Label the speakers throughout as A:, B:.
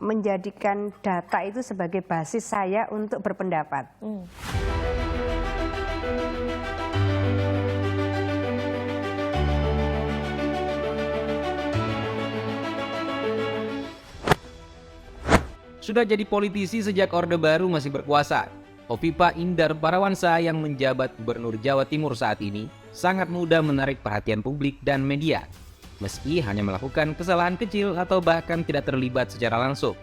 A: menjadikan data itu sebagai basis saya untuk berpendapat.
B: Sudah jadi politisi sejak Orde Baru masih berkuasa, Hovifa Indar Parawansa yang menjabat Gubernur Jawa Timur saat ini sangat mudah menarik perhatian publik dan media, meski hanya melakukan kesalahan kecil atau bahkan tidak terlibat secara langsung.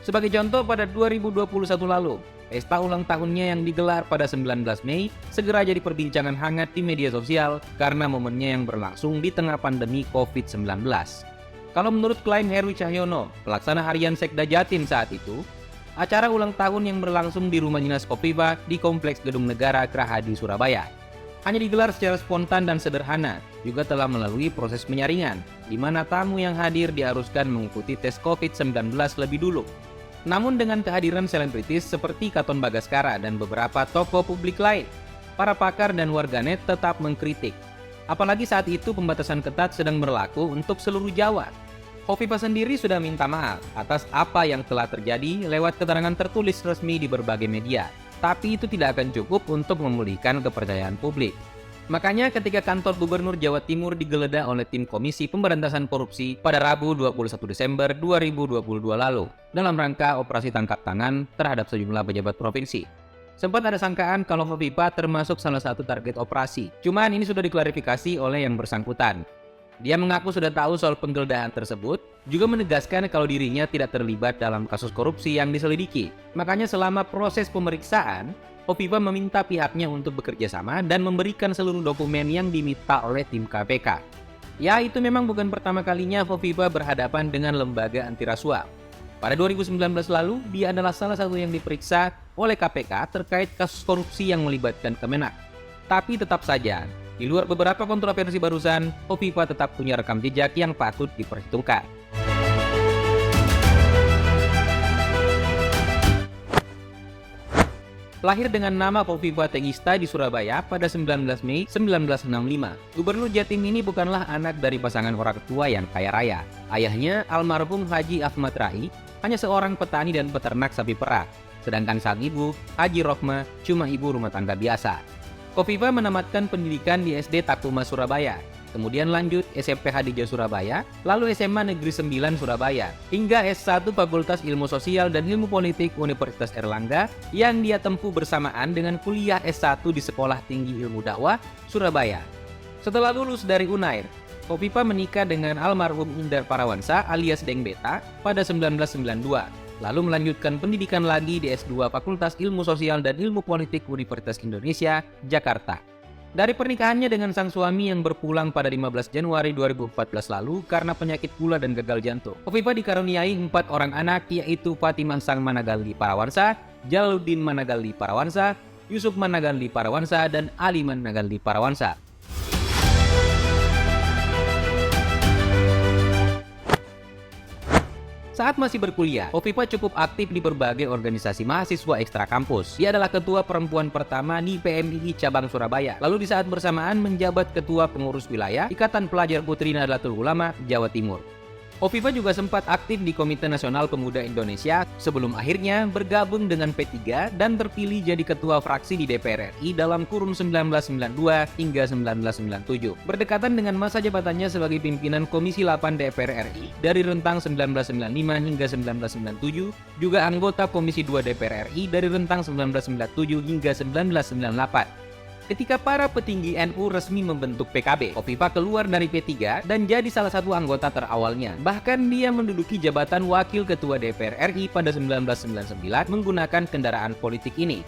B: Sebagai contoh, pada 2021 lalu, pesta ulang tahunnya yang digelar pada 19 Mei segera jadi perbincangan hangat di media sosial karena momennya yang berlangsung di tengah pandemi COVID-19. Kalau menurut klaim Heru Cahyono, pelaksana harian Sekda Jatim saat itu, acara ulang tahun yang berlangsung di rumah dinas Hovifa di Kompleks Gedung Negara Grahadi, Surabaya hanya digelar secara spontan dan sederhana, juga telah melalui proses penyaringan, di mana tamu yang hadir diharuskan mengikuti tes COVID-19 lebih dulu. Namun dengan kehadiran selebritis seperti Katon Bagaskara dan beberapa tokoh publik lain, para pakar dan warganet tetap mengkritik. Apalagi saat itu pembatasan ketat sedang berlaku untuk seluruh Jawa. Hovifa sendiri sudah minta maaf atas apa yang telah terjadi lewat keterangan tertulis resmi di berbagai media. Tapi itu tidak akan cukup untuk memulihkan kepercayaan publik. Makanya ketika kantor Gubernur Jawa Timur digeledah oleh tim Komisi Pemberantasan Korupsi pada Rabu 21 Desember 2022 lalu dalam rangka operasi tangkap tangan terhadap sejumlah pejabat provinsi. Sempat ada sangkaan kalau Hovifa termasuk salah satu target operasi. Cuman ini sudah diklarifikasi oleh yang bersangkutan. Dia mengaku sudah tahu soal penggeledahan tersebut, juga menegaskan kalau dirinya tidak terlibat dalam kasus korupsi yang diselidiki. Makanya selama proses pemeriksaan, Hovifa meminta pihaknya untuk bekerja sama dan memberikan seluruh dokumen yang diminta oleh tim KPK. Ya, itu memang bukan pertama kalinya Hovifa berhadapan dengan lembaga anti rasuah. Pada 2019 lalu, dia adalah salah satu yang diperiksa oleh KPK terkait kasus korupsi yang melibatkan Kemenak. Tapi tetap saja, di luar beberapa kontroversi barusan, Hovifa tetap punya rekam jejak yang patut diperhitungkan. Lahir dengan nama Hovifa Tegista di Surabaya pada 19 Mei 1965, Gubernur Jatim ini bukanlah anak dari pasangan orang tua yang kaya raya. Ayahnya, almarhum Haji Ahmad Rai, hanya seorang petani dan peternak sapi perah. Sedangkan sang ibu, Haji Rohmah, cuma ibu rumah tangga biasa. Hovifa menamatkan pendidikan di SD Takuma Surabaya, kemudian lanjut SMP Hadijah Surabaya, lalu SMA Negeri 9 Surabaya, hingga S1 Fakultas Ilmu Sosial dan Ilmu Politik Universitas Erlangga yang dia tempuh bersamaan dengan kuliah S1 di Sekolah Tinggi Ilmu Dakwah, Surabaya. Setelah lulus dari Unair, Hovifa menikah dengan almarhum Indar Parawansa alias Deng Beta pada 1992. Lalu melanjutkan pendidikan lagi di S2 Fakultas Ilmu Sosial dan Ilmu Politik Universitas Indonesia, Jakarta. Dari pernikahannya dengan sang suami yang berpulang pada 15 Januari 2014 lalu karena penyakit gula dan gagal jantung, Hovifa dikaruniai 4 orang anak, yaitu Fatimah Sang Managaldi Parawansa, Jalaluddin Managaldi Parawansa, Yusuf Managaldi Parawansa, dan Ali Managaldi Parawansa. Saat masih berkuliah, Hovifa cukup aktif di berbagai organisasi mahasiswa ekstra kampus. Dia adalah ketua perempuan pertama di PMII Cabang Surabaya. Lalu di saat bersamaan menjabat ketua pengurus wilayah Ikatan Pelajar Putri Nahdlatul Ulama Jawa Timur. Hovifa juga sempat aktif di Komite Nasional Pemuda Indonesia sebelum akhirnya bergabung dengan P3 dan terpilih jadi ketua fraksi di DPR RI dalam kurun 1992 hingga 1997. Berdekatan dengan masa jabatannya sebagai pimpinan Komisi 8 DPR RI dari rentang 1995 hingga 1997, juga anggota Komisi 2 DPR RI dari rentang 1997 hingga 1998. Ketika para petinggi NU resmi membentuk PKB, Hovifa keluar dari P3 dan jadi salah satu anggota terawalnya. Bahkan dia menduduki jabatan Wakil Ketua DPR RI pada 1999 menggunakan kendaraan politik ini.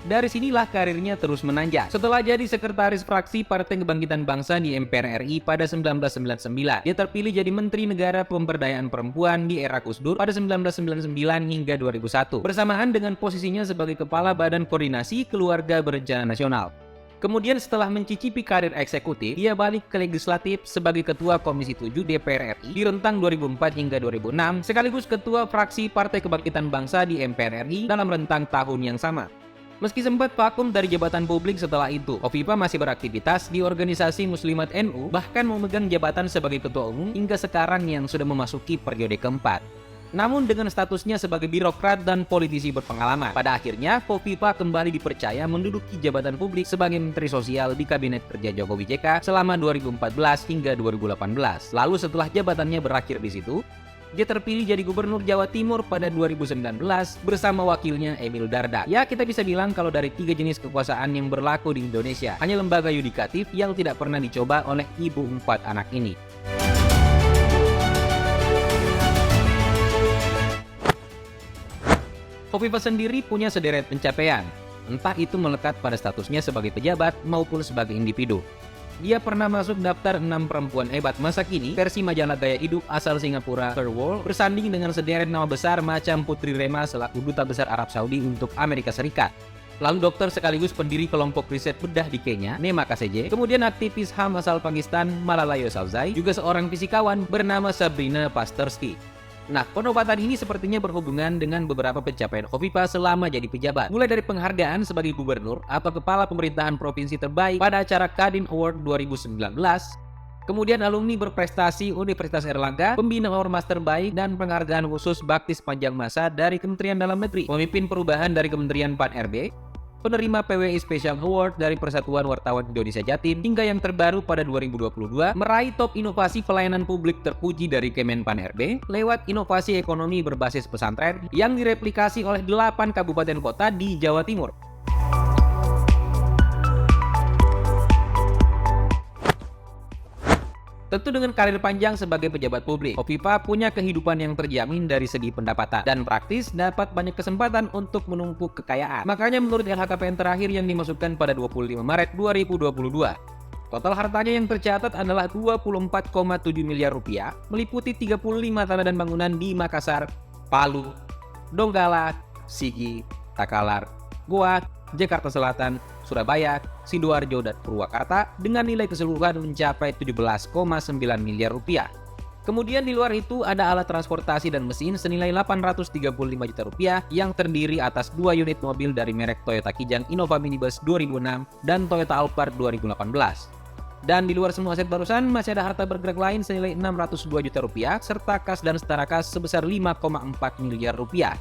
B: Dari sinilah karirnya terus menanjak. Setelah jadi sekretaris fraksi Partai Kebangkitan Bangsa di MPR RI pada 1999, dia terpilih jadi Menteri Negara Pemberdayaan Perempuan di era Gus Dur pada 1999 hingga 2001, bersamaan dengan posisinya sebagai Kepala Badan Koordinasi Keluarga Berencana Nasional. Kemudian setelah mencicipi karir eksekutif, dia balik ke legislatif sebagai Ketua Komisi 7 DPR RI di rentang 2004 hingga 2006, sekaligus Ketua Fraksi Partai Kebangkitan Bangsa di MPR RI dalam rentang tahun yang sama. Meski sempat vakum dari jabatan publik setelah itu, Hovifa masih beraktivitas di organisasi Muslimat NU, bahkan memegang jabatan sebagai Ketua Umum hingga sekarang yang sudah memasuki periode keempat. Namun dengan statusnya sebagai birokrat dan politisi berpengalaman, pada akhirnya Kofifa kembali dipercaya menduduki jabatan publik sebagai Menteri Sosial di Kabinet Kerja Jokowi JK selama 2014 hingga 2018. Lalu setelah jabatannya berakhir di situ, dia terpilih jadi Gubernur Jawa Timur pada 2019 bersama wakilnya Emil Dardak. Ya, kita bisa bilang kalau dari 3 jenis kekuasaan yang berlaku di Indonesia, hanya lembaga yudikatif yang tidak pernah dicoba oleh ibu 4 anak ini. Kofifa sendiri punya sederet pencapaian, entah itu melekat pada statusnya sebagai pejabat maupun sebagai individu. Dia pernah masuk daftar 6 perempuan hebat masa kini versi majalah gaya hidup asal Singapura Her World, bersanding dengan sederet nama besar macam Putri Rema selaku Duta Besar Arab Saudi untuk Amerika Serikat. Lalu dokter sekaligus pendiri kelompok riset bedah di Kenya, Nema KCJ, kemudian aktivis HAM asal Pakistan Malala Yousafzai, juga seorang fisikawan bernama Sabrina Pasterski. Nah, penobatan ini sepertinya berhubungan dengan beberapa pencapaian Kofifa selama jadi pejabat. Mulai dari penghargaan sebagai gubernur atau kepala pemerintahan provinsi terbaik pada acara Kadin Award 2019, kemudian alumni berprestasi Universitas Erlangga, pembina ormas terbaik, dan penghargaan khusus bakti sepanjang masa dari Kementerian Dalam Negeri, pemimpin perubahan dari Kementerian PAN-RB, penerima PWI Special Award dari Persatuan Wartawan Indonesia Jatim, hingga yang terbaru pada 2022 meraih top inovasi pelayanan publik terpuji dari Kemenpan-RB lewat inovasi ekonomi berbasis pesantren yang direplikasi oleh 8 kabupaten kota di Jawa Timur. Tentu dengan karir panjang sebagai pejabat publik, Kofifa punya kehidupan yang terjamin dari segi pendapatan dan praktis dapat banyak kesempatan untuk menumpuk kekayaan. Makanya menurut LHKPN terakhir yang dimasukkan pada 25 Maret 2022, total hartanya yang tercatat adalah 24,7 miliar rupiah, meliputi 35 tanah dan bangunan di Makassar, Palu, Donggala, Sigi, Takalar, Goa, Jakarta Selatan, Surabaya, Sidoarjo, dan Purwakarta dengan nilai keseluruhan mencapai 17,9 miliar rupiah. Kemudian di luar itu ada alat transportasi dan mesin senilai 835 juta rupiah yang terdiri atas 2 unit mobil dari merek Toyota Kijang Innova Minibus 2006 dan Toyota Alphard 2018. Dan di luar semua aset barusan masih ada harta bergerak lain senilai 602 juta rupiah serta kas dan setara kas sebesar 5,4 miliar rupiah.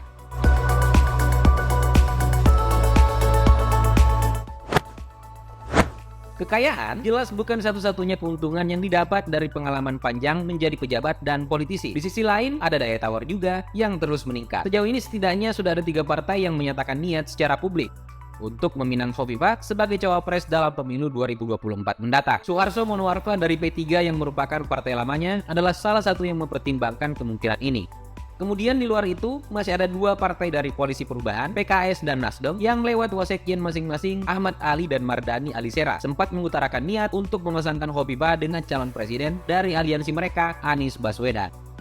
B: Kekayaan jelas bukan satu-satunya keuntungan yang didapat dari pengalaman panjang menjadi pejabat dan politisi. Di sisi lain, ada daya tawar juga yang terus meningkat. Sejauh ini setidaknya sudah ada 3 partai yang menyatakan niat secara publik untuk meminang Kofifa sebagai cawapres dalam pemilu 2024 mendatang. Suharso Monoarfa dari P3 yang merupakan partai lamanya adalah salah satu yang mempertimbangkan kemungkinan ini. Kemudian di luar itu, masih ada 2 partai dari Koalisi Perubahan, PKS dan Nasdem, yang lewat wasekjen masing-masing Ahmad Ali dan Mardani Alisera sempat mengutarakan niat untuk memesankan Kofifa dengan calon presiden dari aliansi mereka, Anies Baswedan.